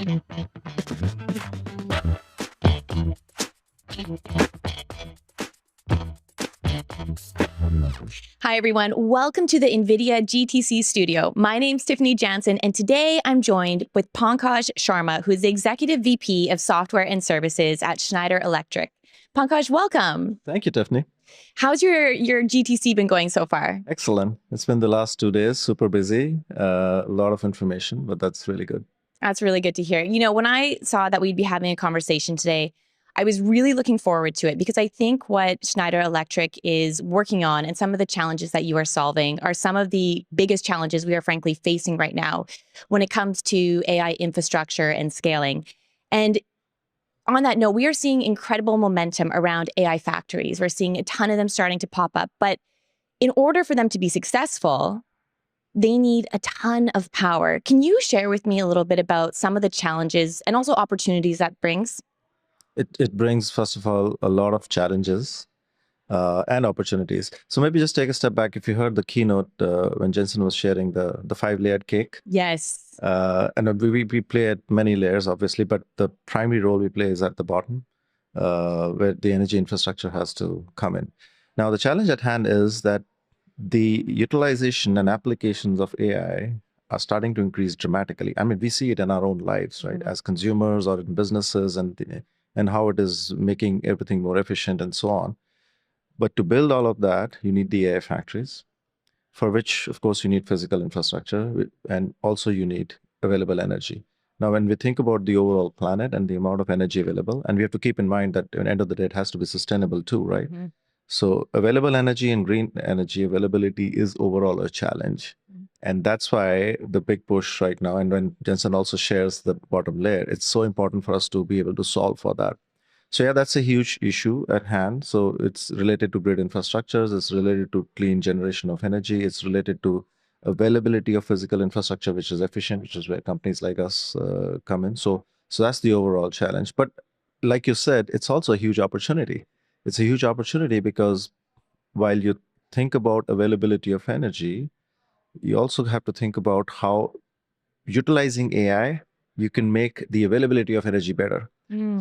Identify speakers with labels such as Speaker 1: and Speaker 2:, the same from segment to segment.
Speaker 1: Hi, everyone. Welcome to the NVIDIA GTC studio. My name's Tiffany Jansen, and today I'm joined with Pankaj Sharma, who is the Executive VP of Software and Services at Schneider Electric. Pankaj, welcome.
Speaker 2: Thank you, Tiffany.
Speaker 1: How's your GTC been going so far?
Speaker 2: Excellent. It's been the last 2 days, super busy, a lot of information, but that's really good.
Speaker 1: That's really good to hear. You know, when I saw that we'd be having a conversation today, I was really looking forward to it because I think what Schneider Electric is working on and some of the challenges that you are solving are some of the biggest challenges we are frankly facing right now when it comes to AI infrastructure and scaling. And on that note, we are seeing incredible momentum around AI factories. We're seeing a ton of them starting to pop up. But in order for them to be successful, they need a ton of power. Can you share with me a little bit about some of the challenges and also opportunities that brings?
Speaker 2: It brings, first of all, a lot of challenges and opportunities. So maybe just take a step back. If you heard the keynote when Jensen was sharing the 5-layered cake.
Speaker 1: Yes.
Speaker 2: And we play at many layers, obviously, but the primary role we play is at the bottom, where the energy infrastructure has to come in. Now, the challenge at hand is that the utilization and applications of AI are starting to increase dramatically. I mean, we see it in our own lives, right? As consumers or in businesses and how it is making everything more efficient and so on. But to build all of that, you need the AI factories, for which, of course, you need physical infrastructure, and also you need available energy. Now, when we think about the overall planet and the amount of energy available, and we have to keep in mind that at the end of the day, it has to be sustainable too, right? So available energy and green energy availability is overall a challenge. And that's why the big push right now, and when Jensen also shares the bottom layer, it's so important for us to be able to solve for that. So yeah, that's a huge issue at hand. So it's related to grid infrastructures, it's related to clean generation of energy, it's related to availability of physical infrastructure, which is efficient, which is where companies like us come in. So that's the overall challenge. But like you said, it's also a huge opportunity. It's a huge opportunity because while you think about availability of energy, you also have to think about how utilizing AI, you can make the availability of energy better.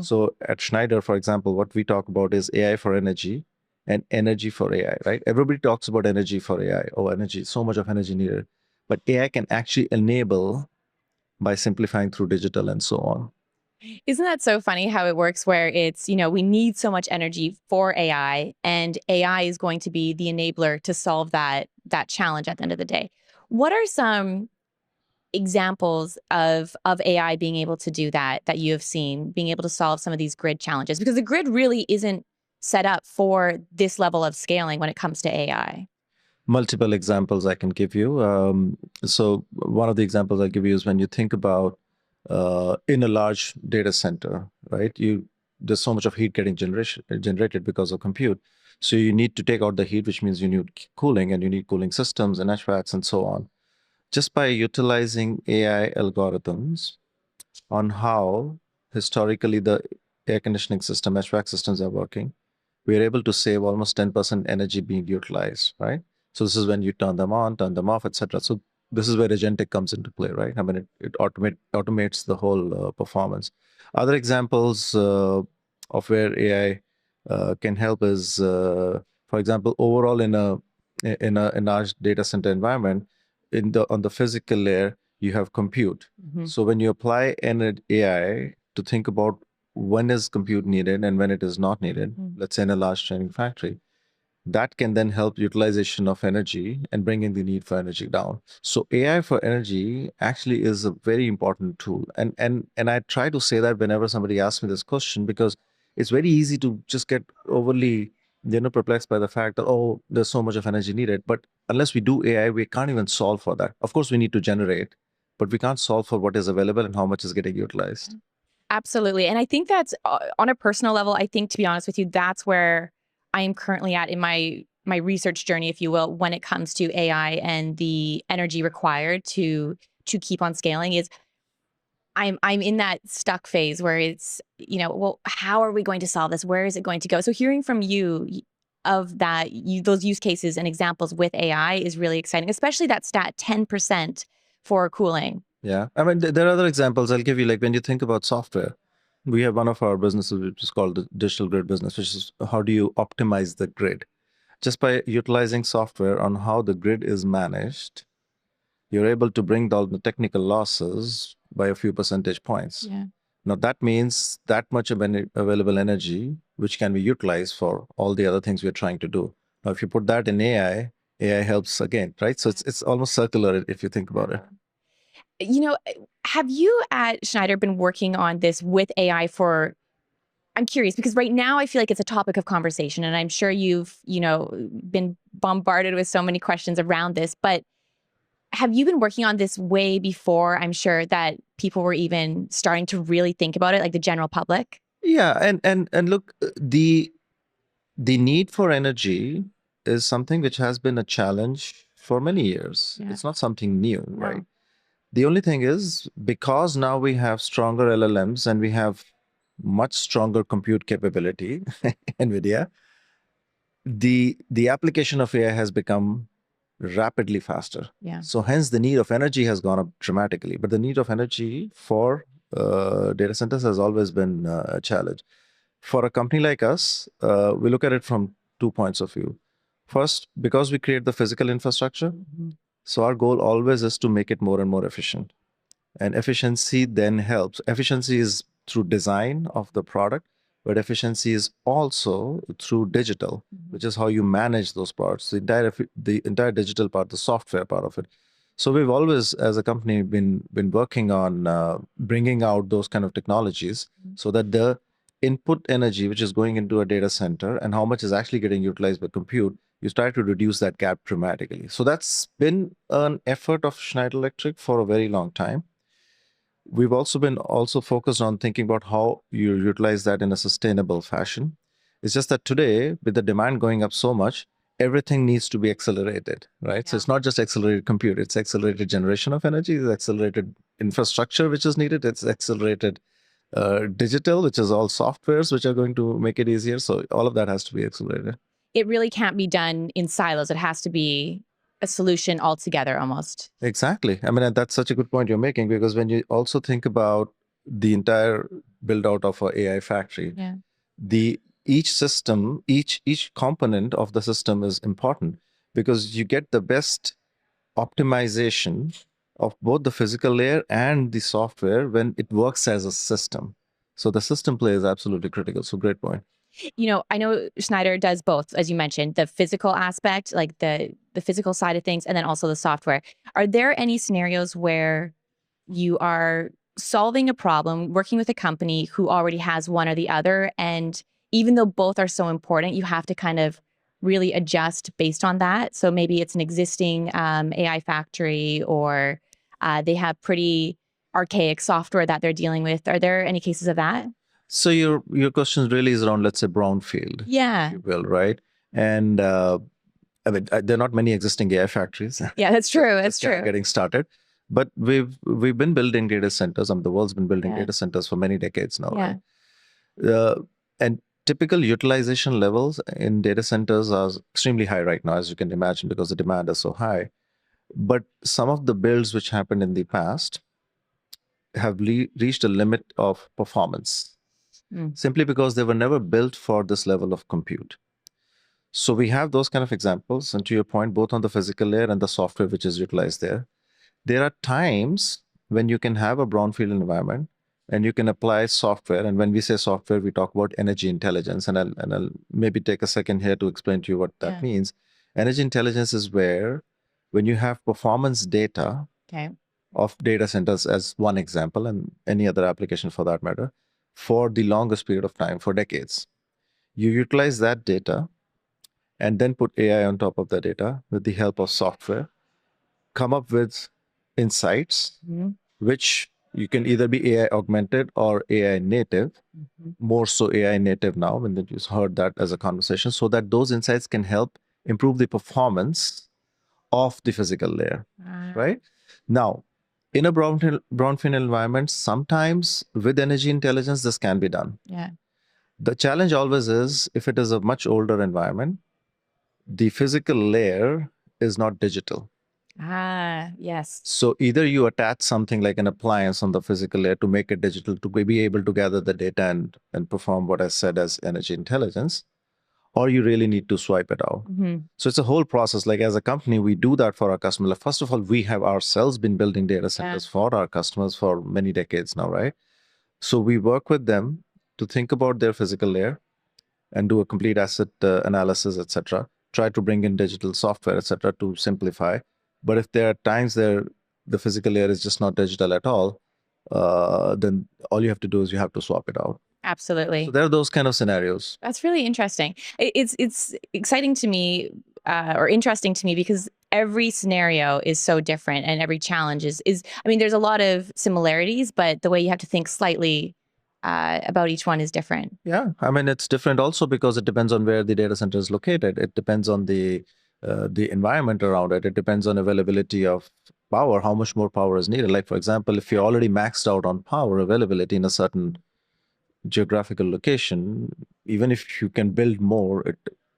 Speaker 2: So at Schneider, for example, what we talk about is AI for energy and energy for AI, right? Everybody talks about energy for AI. Oh, energy, so much of energy needed. But AI can actually enable by simplifying through digital and so on.
Speaker 1: Isn't that so funny how it works where it's, you know, we need so much energy for AI and AI is going to be the enabler to solve that challenge at the end of the day. What are some examples of AI being able to do that you have seen, being able to solve some of these grid challenges? Because the grid really isn't set up for this level of scaling when it comes to AI.
Speaker 2: Multiple examples I can give you. So one of the examples I give you is when you think about in a large data center, right? There's so much of heat getting generated because of compute. So you need to take out the heat, which means you need cooling, and you need cooling systems and HVACs and so on. Just by utilizing AI algorithms on how historically the air conditioning system, HVAC systems are working, we are able to save almost 10% energy being utilized, right? So this is when you turn them on, turn them off, etc. So this is where agentic comes into play, right? I mean, it automates the whole performance. Other examples of where AI can help is, for example, overall in a large data center environment, on the physical layer, you have compute. So when you apply an AI to think about when is compute needed and when it is not needed, let's say in a large training factory, that can then help utilization of energy and bringing the need for energy down. So AI for energy actually is a very important tool. And I try to say that whenever somebody asks me this question, because it's very easy to just get overly perplexed by the fact that, oh, there's so much of energy needed. But unless we do AI, we can't even solve for that. Of course, we need to generate, but we can't solve for what is available and how much is getting utilized.
Speaker 1: Absolutely. And I think that's on a personal level, I think, to be honest with you, that's where I am currently at in my research journey, if you will, when it comes to AI and the energy required to keep on scaling is I'm in that stuck phase where it's, well, how are we going to solve this? Where is it going to go? So hearing from you of that, those use cases and examples with AI is really exciting, especially that stat 10% for cooling.
Speaker 2: Yeah. I mean, there are other examples. I'll give you, like when you think about software, we have one of our businesses which is called the digital grid business, which is how do you optimize the grid? Just by utilizing software on how the grid is managed, you're able to bring down the technical losses by a few percentage points.
Speaker 1: Yeah.
Speaker 2: Now, that means that much of available energy, which can be utilized for all the other things we're trying to do. Now, if you put that in AI, AI helps again, right? So it's almost circular if you think about it.
Speaker 1: You know, have you at Schneider been working on this with AI for, I'm curious, because right now I feel like it's a topic of conversation, and I'm sure you've, been bombarded with so many questions around this, but have you been working on this way before? I'm sure that people were even starting to really think about it, like the general public.
Speaker 2: Yeah, and look, the need for energy is something which has been a challenge for many years.
Speaker 1: Yeah.
Speaker 2: It's not something new,
Speaker 1: No.
Speaker 2: right? The only thing is, because now we have stronger LLMs and we have much stronger compute capability, NVIDIA, the application of AI has become rapidly faster.
Speaker 1: Yeah.
Speaker 2: So hence the need of energy has gone up dramatically. But the need of energy for data centers has always been a challenge. For a company like us, we look at it from 2 points of view. First, because we create the physical infrastructure, so our goal always is to make it more and more efficient. And efficiency then helps. Efficiency is through design of the product, but efficiency is also through digital, which is how you manage those parts, the entire digital part, the software part of it. So we've always, as a company, been working on bringing out those kind of technologies so that the input energy which is going into a data center and how much is actually getting utilized by compute, you try to reduce that gap dramatically. So that's been an effort of Schneider Electric for a very long time. We've also been focused on thinking about how you utilize that in a sustainable fashion. It's just that today, with the demand going up so much, everything needs to be accelerated, right? So
Speaker 1: Yeah.
Speaker 2: it's not just accelerated compute, it's accelerated generation of energy, it's accelerated infrastructure which is needed, it's accelerated digital, which is all softwares which are going to make it easier. So all of that has to be accelerated.
Speaker 1: It really can't be done in silos. It has to be a solution altogether almost.
Speaker 2: Exactly. I mean, and that's such a good point you're making, because when you also think about the entire build out of an AI factory,
Speaker 1: Yeah.
Speaker 2: Each system, each component of the system is important, because you get the best optimization of both the physical layer and the software when it works as a system. So the system play is absolutely critical. So great point.
Speaker 1: I know Schneider does both, as you mentioned, the physical aspect, like the physical side of things, and then also the software. Are there any scenarios where you are solving a problem, working with a company who already has one or the other, and even though both are so important, you have to kind of really adjust based on that? So maybe it's an existing AI factory, or they have pretty archaic software that they're dealing with. Are there any cases of that?
Speaker 2: So your question really is around, let's say, brownfield,
Speaker 1: Yeah.
Speaker 2: if you will, right? And I mean, there are not many existing AI factories.
Speaker 1: Yeah, that's true. That's
Speaker 2: Just kind of
Speaker 1: true.
Speaker 2: getting started, but we've been building data centers. The world's been building
Speaker 1: Yeah.
Speaker 2: data centers for many decades now,
Speaker 1: Yeah.
Speaker 2: right? And typical utilization levels in data centers are extremely high right now, as you can imagine, because the demand is so high. But some of the builds which happened in the past have reached a limit of performance, simply because they were never built for this level of compute. So we have those kind of examples. And to your point, both on the physical layer and the software which is utilized there, there are times when you can have a brownfield environment and you can apply software. And when we say software, we talk about energy intelligence. And I'll maybe take a second here to explain to you what that means. Energy intelligence is where, when you have performance data of data centers, as one example, and any other application for that matter, for the longest period of time, for decades, you utilize that data and then put AI on top of the data with the help of software, come up with insights, which you can either be AI augmented or AI native, more so AI native now, when you heard that as a conversation, so that those insights can help improve the performance of the physical layer, right? Now, in a brownfield environment, sometimes with energy intelligence, this can be done.
Speaker 1: Yeah.
Speaker 2: The challenge always is, if it is a much older environment, the physical layer is not digital.
Speaker 1: Yes.
Speaker 2: So either you attach something like an appliance on the physical layer to make it digital to be able to gather the data and perform what I said as energy intelligence, or you really need to swipe it out. So it's a whole process. Like as a company, we do that for our customers. First of all, we have ourselves been building data centers for our customers for many decades now, right? So we work with them to think about their physical layer and do a complete asset analysis, etc. Try to bring in digital software, etc., to simplify. But if there are times there the physical layer is just not digital at all, then all you have to do is you have to swap it out.
Speaker 1: Absolutely.
Speaker 2: So there are those kind of scenarios.
Speaker 1: That's really interesting. It's exciting to me, or interesting to me, because every scenario is so different and every challenge is I mean, there's a lot of similarities, but the way you have to think slightly about each one is different.
Speaker 2: Yeah, I mean it's different also because it depends on where the data center is located. It depends on the environment around it. It depends on availability of power, how much more power is needed. Like for example, if you're already maxed out on power availability in a certain geographical location, even if you can build more,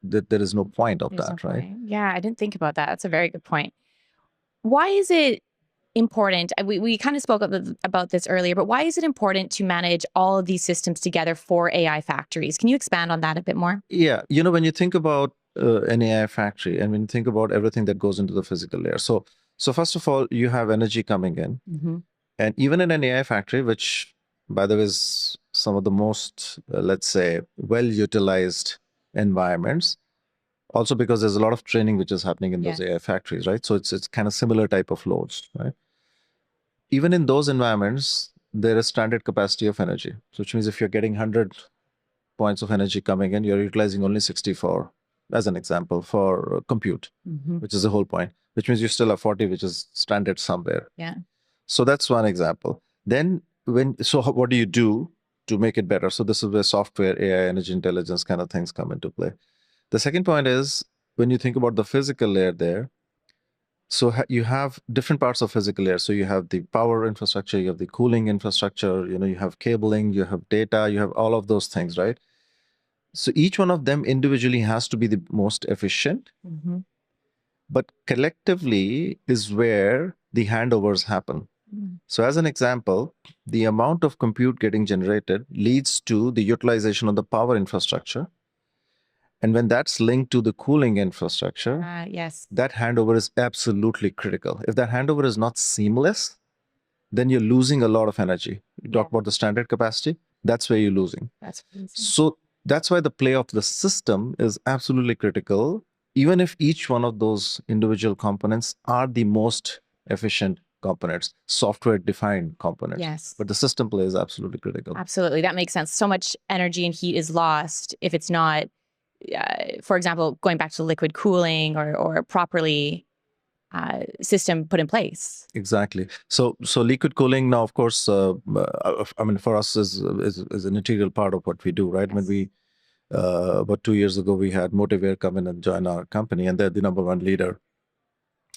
Speaker 2: there is no point of
Speaker 1: There's no
Speaker 2: that, right?
Speaker 1: point. Yeah, I didn't think about that. That's a very good point. Why is it important? We kind of spoke about this earlier, but why is it important to manage all of these systems together for AI factories? Can you expand on that a bit more?
Speaker 2: Yeah, when you think about an AI factory and when you think about everything that goes into the physical layer, so first of all, you have energy coming in, and even in an AI factory, which by the way is some of the most, let's say, well utilized environments, also because there's a lot of training which is happening in those AI factories, right? So it's kind of similar type of loads, right? Even in those environments, there is standard capacity of energy. So which means if you're getting 100 points of energy coming in, you're utilizing only 64, as an example, for compute, which is the whole point, which means you still have 40, which is stranded somewhere.
Speaker 1: Yeah.
Speaker 2: So that's one example. Then what do you do to make it better? So this is where software, AI, energy intelligence kind of things come into play. The second point is when you think about the physical layer there, so you have different parts of physical layer. So you have the power infrastructure, you have the cooling infrastructure, you have cabling, you have data, you have all of those things, right? So each one of them individually has to be the most efficient, but collectively is where the handovers happen. So as an example, the amount of compute getting generated leads to the utilization of the power infrastructure. And when that's linked to the cooling infrastructure, that handover is absolutely critical. If that handover is not seamless, then you're losing a lot of energy. You talk about the standard capacity, that's where you're losing.
Speaker 1: That's crazy.
Speaker 2: So that's why the play of the system is absolutely critical, even if each one of those individual components are the most efficient components, software-defined components.
Speaker 1: Yes.
Speaker 2: But the system play is absolutely critical.
Speaker 1: Absolutely. That makes sense. So much energy and heat is lost if it's not, for example, going back to liquid cooling or properly system put in place.
Speaker 2: Exactly. So liquid cooling now, of course, I mean, for us is an integral part of what we do, right?
Speaker 1: Yes.
Speaker 2: When we about 2 years ago, we had Motiveer come in and join our company, and they're the number one leader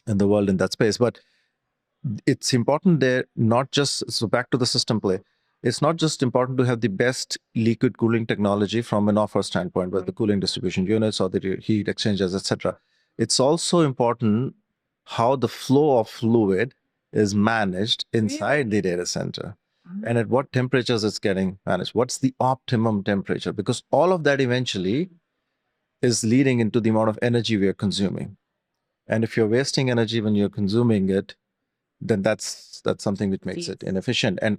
Speaker 2: in the world in that space. But it's important there, not just, so back to the system play, it's not just important to have the best liquid cooling technology from an offer standpoint, with the cooling distribution units or the heat exchangers, etc. It's also important how the flow of fluid is managed inside the data center and at what temperatures it's getting managed. What's the optimum temperature? Because all of that eventually is leading into the amount of energy we are consuming. And if you're wasting energy when you're consuming it, then that's something which makes it inefficient. And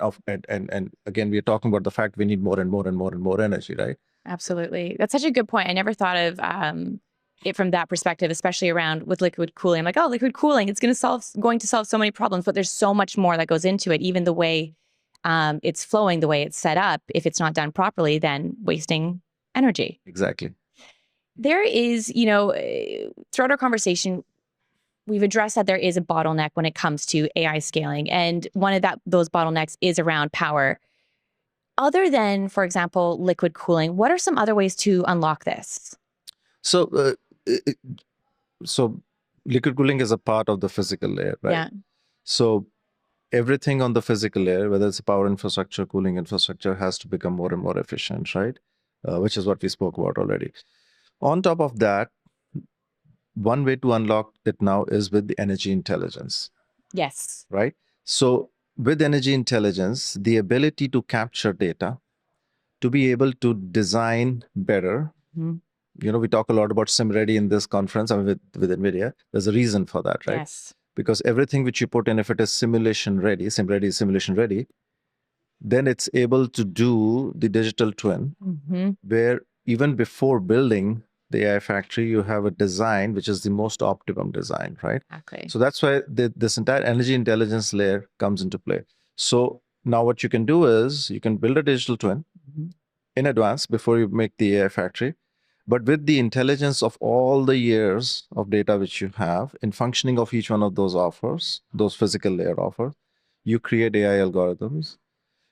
Speaker 2: again, we're talking about the fact we need more and more and more and more energy, right?
Speaker 1: Absolutely. That's such a good point. I never thought of it from that perspective, especially around with liquid cooling. I'm like, oh, liquid cooling, it's going to solve so many problems, but there's so much more that goes into it. Even the way it's flowing, the way it's set up, if it's not done properly, then wasting energy.
Speaker 2: Exactly.
Speaker 1: There is, throughout our conversation, we've addressed that there is a bottleneck when it comes to AI scaling. And one of those bottlenecks is around power. Other than, for example, liquid cooling, what are some other ways to unlock this?
Speaker 2: So, so liquid cooling is a part of the physical layer, right?
Speaker 1: Yeah.
Speaker 2: So everything on the physical layer, whether it's power infrastructure, cooling infrastructure, has to become more and more efficient, right? Which is what we spoke about already. On top of that, one way to unlock it now is with the energy intelligence,
Speaker 1: Yes.
Speaker 2: right? So with energy intelligence, the ability to capture data, to be able to design better.
Speaker 1: Mhm.
Speaker 2: We talk a lot about SimReady in this conference. I mean, with NVIDIA, there's a reason for that, right?
Speaker 1: Yes.
Speaker 2: Because everything which you put in, if it is simulation ready, SimReady is simulation ready, then it's able to do the digital twin, where even before building the AI factory, you have a design which is the most optimum design, right?
Speaker 1: Exactly.
Speaker 2: So that's why this entire energy intelligence layer comes into play. So now what you can do is you can build a digital twin in advance before you make the AI factory. But with the intelligence of all the years of data which you have in functioning of each one of those offers, those physical layer offers, you create AI algorithms,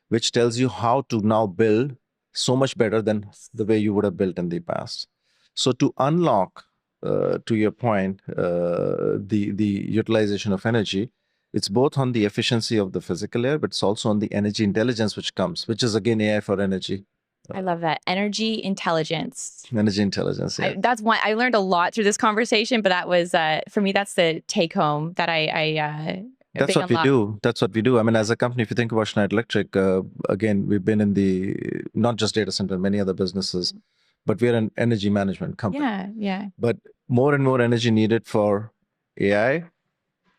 Speaker 2: which tells you how to now build so much better than the way you would have built in the past. So to unlock, to your point, the utilization of energy, it's both on the efficiency of the physical layer, but it's also on the energy intelligence which comes, which is again AI for energy.
Speaker 1: I love that. Energy intelligence.
Speaker 2: Energy intelligence, yeah.
Speaker 1: That's one. I learned a lot through this conversation, but that was, for me, that's the take home that
Speaker 2: That's what we do. That's what we do. I mean, as a company, if you think about Schneider Electric, again, we've been in the, not just data center, many other businesses, but we're an energy management company.
Speaker 1: Yeah.
Speaker 2: But more and more energy needed for AI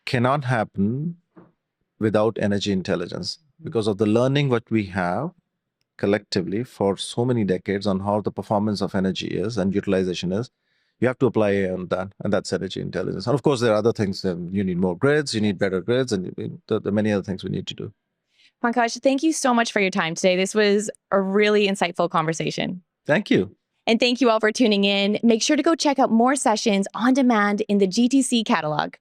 Speaker 2: cannot happen without energy intelligence because of the learning what we have collectively for so many decades on how the performance of energy is and utilization is. You have to apply AI on that, and that's energy intelligence. And of course, there are other things. You need more grids, you need better grids, and there are many other things we need to do.
Speaker 1: Pankaj, thank you so much for your time today. This was a really insightful conversation.
Speaker 2: Thank you.
Speaker 1: And thank you all for tuning in. Make sure to go check out more sessions on demand in the GTC catalog.